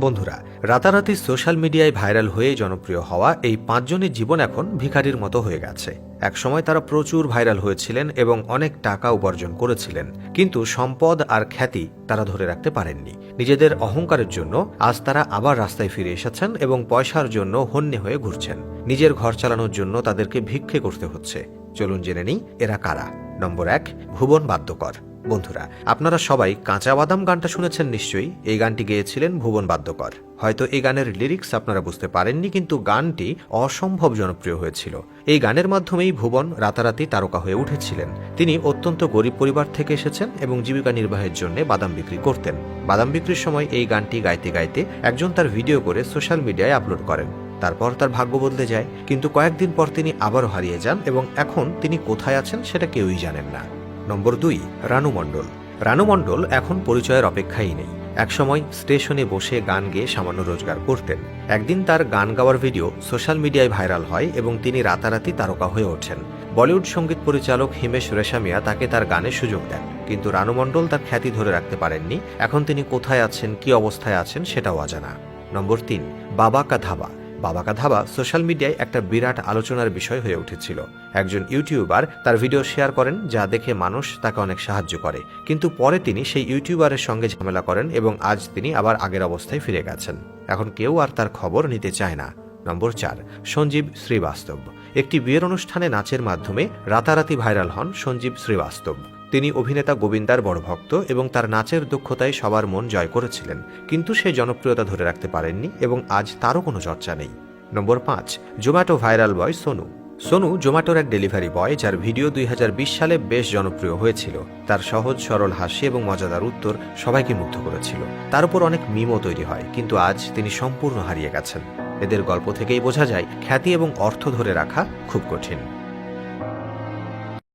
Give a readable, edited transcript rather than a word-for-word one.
বন্ধুরা, রাতারাতি সোশ্যাল মিডিয়ায় ভাইরাল হয়ে জনপ্রিয় হওয়া এই ৫ জনের জীবন এখন ভিখারির মতো হয়ে গেছে। একসময় তারা প্রচুর ভাইরাল হয়েছিলেন এবং অনেক টাকা উপার্জন করেছিলেন, কিন্তু সম্পদ আর খ্যাতি তারা ধরে রাখতে পারেননি। নিজেদের অহংকারের জন্য আজ তারা আবার রাস্তায় ফিরে এসেছেন এবং পয়সার জন্য হন্যে হয়ে ঘুরছেন। নিজের ঘর চালানোর জন্য তাদেরকে ভিক্ষে করতে হচ্ছে। চলুন জেনে নিই এরা কারা। নম্বর ১, ভুবন বাদ্যকর। বন্ধুরা, আপনারা সবাই কাঁচা বাদাম গানটা শুনেছেন নিশ্চয়ই। এই গানটি গেয়েছিলেন ভুবন বাদ্যকর। হয়তো এই গানের লিরিক্স আপনারা বুঝতে পারেননি, কিন্তু গানটি অসম্ভব জনপ্রিয় হয়েছিল। এই গানের মাধ্যমেই ভুবন রাতারাতি তারকা হয়ে উঠেছিলেন। তিনি অত্যন্ত গরিব পরিবার থেকে এসেছেন এবং জীবিকা নির্বাহের জন্য বাদাম বিক্রি করতেন। বাদাম বিক্রির সময় এই গানটি গাইতে গাইতে একজন তার ভিডিও করে সোশ্যাল মিডিয়ায় আপলোড করেন। তারপর তার ভাগ্য বদলে যায়, কিন্তু কয়েকদিন পর তিনি আবারও হারিয়ে যান এবং এখন তিনি কোথায় আছেন সেটা কেউই জানেন না। নম্বর ২, রানু মণ্ডল। রানু মণ্ডল এখন পরিচয়ের অপেক্ষাই নেই। একসময় স্টেশনে বসে গান গেয়ে সামান্য রোজগার করতেন। একদিন তার গান গাওয়ার ভিডিও সোশ্যাল মিডিয়ায় ভাইরাল হয় এবং তিনি রাতারাতি তারকা হয়ে ওঠেন। বলিউড সঙ্গীত পরিচালক হিমেশ রেশামিয়া তাকে তার গানের সুযোগ দেন, কিন্তু রানু মণ্ডল তার খ্যাতি ধরে রাখতে পারেননি। এখন তিনি কোথায় আছেন, কি অবস্থায় আছেন সেটাও অজানা। নম্বর ৩, বাবা কা ধাবা। বাবা কা ধাবা সোশ্যাল মিডিয়ায় একটা বিরাট আলোচনার বিষয় হয়ে উঠেছিল। একজন ইউটিউবার তার ভিডিও শেয়ার করেন, যা দেখে মানুষ তাকে অনেক সাহায্য করে, কিন্তু পরে তিনি সেই ইউটিউবারের সঙ্গে ঝামেলা করেন এবং আজ তিনি আবার আগের অবস্থায় ফিরে গেছেন। এখন কেউ আর তার খবর নিতে চায় না। নম্বর ৪, সঞ্জীব শ্রীবাস্তব। একটি বিয়ের অনুষ্ঠানে নাচের মাধ্যমে রাতারাতি ভাইরাল হন সঞ্জীব শ্রীবাস্তব। তিনি অভিনেতা গোবিন্দার বড় ভক্ত এবং তার নাচের দক্ষতায় সবার মন জয় করেছিলেন, কিন্তু সে জনপ্রিয়তা ধরে রাখতে পারেননি এবং আজ তারও কোনো চর্চা নেই। নম্বর ৫, জোম্যাটো ভাইরাল বয় সোনু। সোনু জোম্যাটোর এক ডেলিভারি বয়, যার ভিডিও ২০২০ সালে বেশ জনপ্রিয় হয়েছিল। তার সহজ সরল হাসি এবং মজাদার উত্তর সবাইকে মুগ্ধ করেছিল। তার উপর অনেক মিমও তৈরি হয়, কিন্তু আজ তিনি সম্পূর্ণ হারিয়ে গেছেন। এদের গল্প থেকেই বোঝা যায় খ্যাতি এবং অর্থ ধরে রাখা খুব কঠিন।